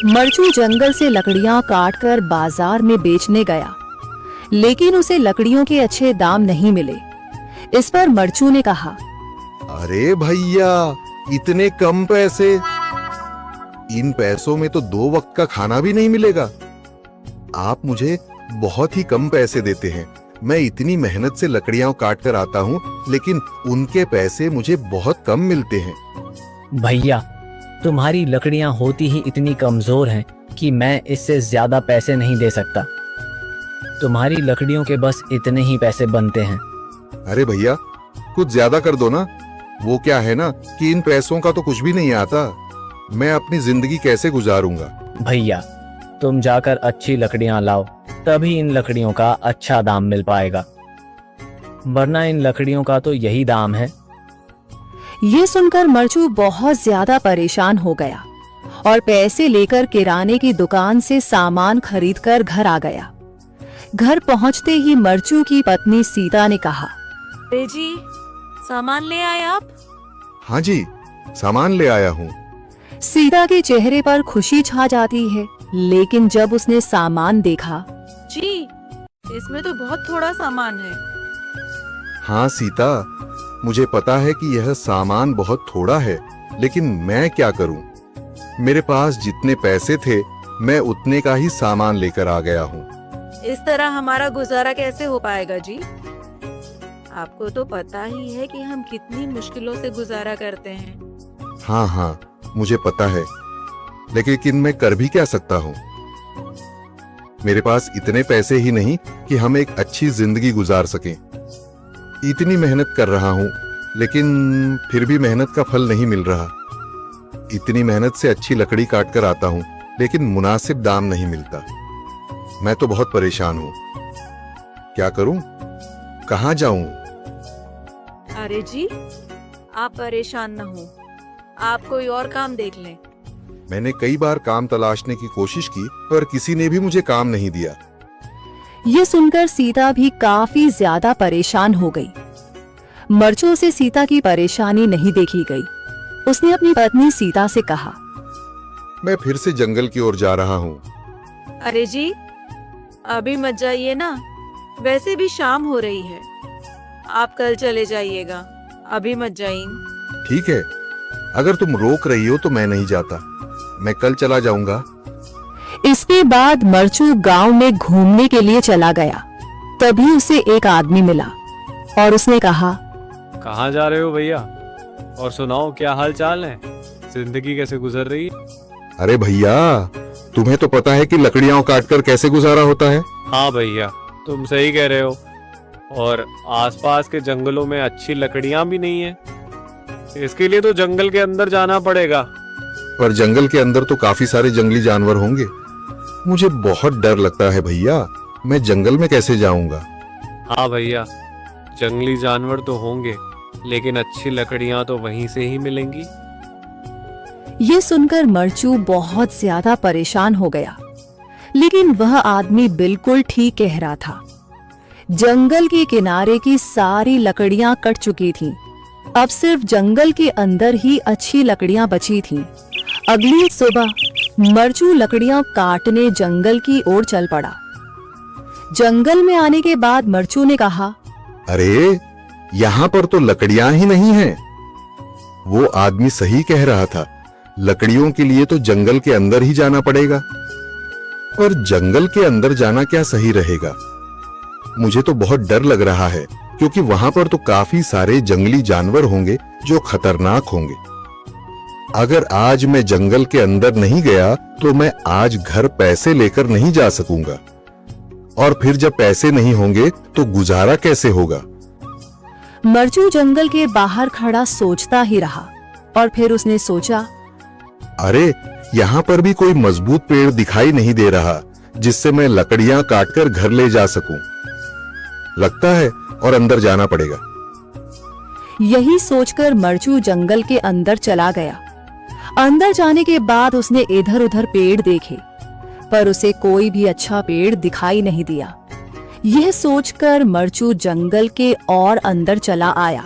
मरचू जंगल से लकड़ियां काटकर बाजार में बेचने गया, लेकिन उसे लकड़ियों के अच्छे दाम नहीं मिले। इस पर मरचू ने कहा, अरे भैया, इतने कम पैसे? इन पैसों में तो 2 वक्त का खाना भी नहीं मिलेगा। आप मुझे बहुत ही कम पैसे देते हैं। मैं इतनी मेहनत से लकड़ियां काट कर आता हूँ, लेकिन उनके पैसे मुझे बहुत कम मिलते हैं। भैया, तुम्हारी लकड़ियां होती ही इतनी कमजोर हैं कि मैं इससे ज्यादा पैसे नहीं दे सकता। तुम्हारी लकड़ियों के बस इतने ही पैसे बनते हैं। अरे भैया, कुछ ज्यादा कर दो ना। वो क्या है ना कि इन पैसों का तो कुछ भी नहीं आता। मैं अपनी जिंदगी कैसे गुजारूंगा? भैया, तुम जाकर अच्छी लकड़ियां लाओ, तभी इन लकड़ियों का अच्छा दाम मिल पाएगा, वरना इन लकड़ियों का तो यही दाम है। ये सुनकर मरचू बहुत ज्यादा परेशान हो गया और पैसे लेकर किराने की दुकान से सामान खरीदकर घर आ गया। घर पहुंचते ही मरचू की पत्नी सीता ने कहा, अरे जी, सामान ले आए आप? हाँ जी, सामान ले आया हूँ। सीता के चेहरे पर खुशी छा जाती है, लेकिन जब उसने सामान देखा, जी, इसमें तो बहुत थोड़ा सामान है। हाँ सीता, मुझे पता है कि यह सामान बहुत थोड़ा है, लेकिन मैं क्या करूं? मेरे पास जितने पैसे थे, मैं उतने का ही सामान लेकर आ गया हूँ। इस तरह हमारा गुजारा कैसे हो पाएगा जी? आपको तो पता ही है कि हम कितनी मुश्किलों से गुजारा करते हैं। हाँ हाँ, मुझे पता है, लेकिन मैं कर भी क्या सकता हूँ? मेरे पास इतने पैसे ही नहीं कि हम एक अच्छी जिंदगी गुजार सकें। इतनी मेहनत कर रहा हूँ, लेकिन फिर भी मेहनत का फल नहीं मिल रहा। इतनी मेहनत से अच्छी लकड़ी काट कर आता हूँ, लेकिन मुनासिब दाम नहीं मिलता। मैं तो बहुत परेशान हूँ। क्या करूँ? कहाँ जाऊँ? अरे जी, आप परेशान न हो, आप कोई और काम देख लें। मैंने कई बार काम तलाशने की कोशिश की, पर किसी ने भी मुझे काम नहीं दिया। ये सुनकर सीता भी काफी ज्यादा परेशान हो गई। मरचू से सीता की परेशानी नहीं देखी गई। उसने अपनी पत्नी सीता से कहा, मैं फिर से जंगल की ओर जा रहा हूँ। अरे जी, अभी मत जाइए ना, वैसे भी शाम हो रही है। आप कल चले जाइएगा, अभी मत जाइए। ठीक है, अगर तुम रोक रही हो तो मैं नहीं जाता। मैं कल चला जाऊंगा। इसके बाद मरचू गांव में घूमने के लिए चला गया। तभी उसे एक आदमी मिला और उसने कहा, कहाँ जा रहे हो भैया? और सुनाओ, क्या हाल चाल है? जिंदगी कैसे गुजर रही है? अरे भैया, तुम्हें तो पता है कि लकड़ियां काटकर कैसे गुजारा होता है। हाँ भैया, तुम सही कह रहे हो। और आसपास के जंगलों में अच्छी लकड़ियां भी नहीं है। इसके लिए तो जंगल के अंदर जाना पड़ेगा। पर जंगल के अंदर तो काफी सारे जंगली जानवर होंगे। मुझे बहुत डर लगता है भैया, मैं जंगल में कैसे जाऊंगा? हाँ भैया, जंगली जानवर तो होंगे, लेकिन अच्छी लकड़ियां तो वहीं से ही मिलेंगी। ये सुनकर मरचू बहुत ज्यादा परेशान हो गया, लेकिन वह आदमी बिल्कुल ठीक कह रहा था। जंगल के किनारे की सारी लकड़ियां कट चुकी थीं। अब सिर्फ जंगल के अंदर ही अच्छी लकड़ियां बची थीं। अगली सुबह मरचू लकड़ियां काटने जंगल की ओर चल पड़ा। जंगल में आने के बाद मरचू ने कहा, अरे, यहाँ पर तो लकड़ियां ही नहीं हैं। वो आदमी सही कह रहा था, लकड़ियों के लिए तो जंगल के अंदर ही जाना पड़ेगा। और जंगल के अंदर जाना क्या सही रहेगा? मुझे तो बहुत डर लग रहा है, क्योंकि वहां पर तो काफी सारे जंगली जानवर होंगे जो खतरनाक होंगे। अगर आज मैं जंगल के अंदर नहीं गया तो मैं आज घर पैसे लेकर नहीं जा सकूंगा, और फिर जब पैसे नहीं होंगे तो गुजारा कैसे होगा? मरचू जंगल के बाहर खड़ा सोचता ही रहा और फिर उसने सोचा, अरे, यहाँ पर भी कोई मजबूत पेड़ दिखाई नहीं दे रहा जिससे मैं लकड़ियां काटकर घर ले जा सकूं। लगता है और अंदर जाना पड़ेगा। यही सोचकर मरचू जंगल के अंदर चला गया। अंदर जाने के बाद उसने इधर उधर पेड़ देखे, पर उसे कोई भी अच्छा पेड़ दिखाई नहीं दिया। यह सोचकर मरचू जंगल के और अंदर चला आया।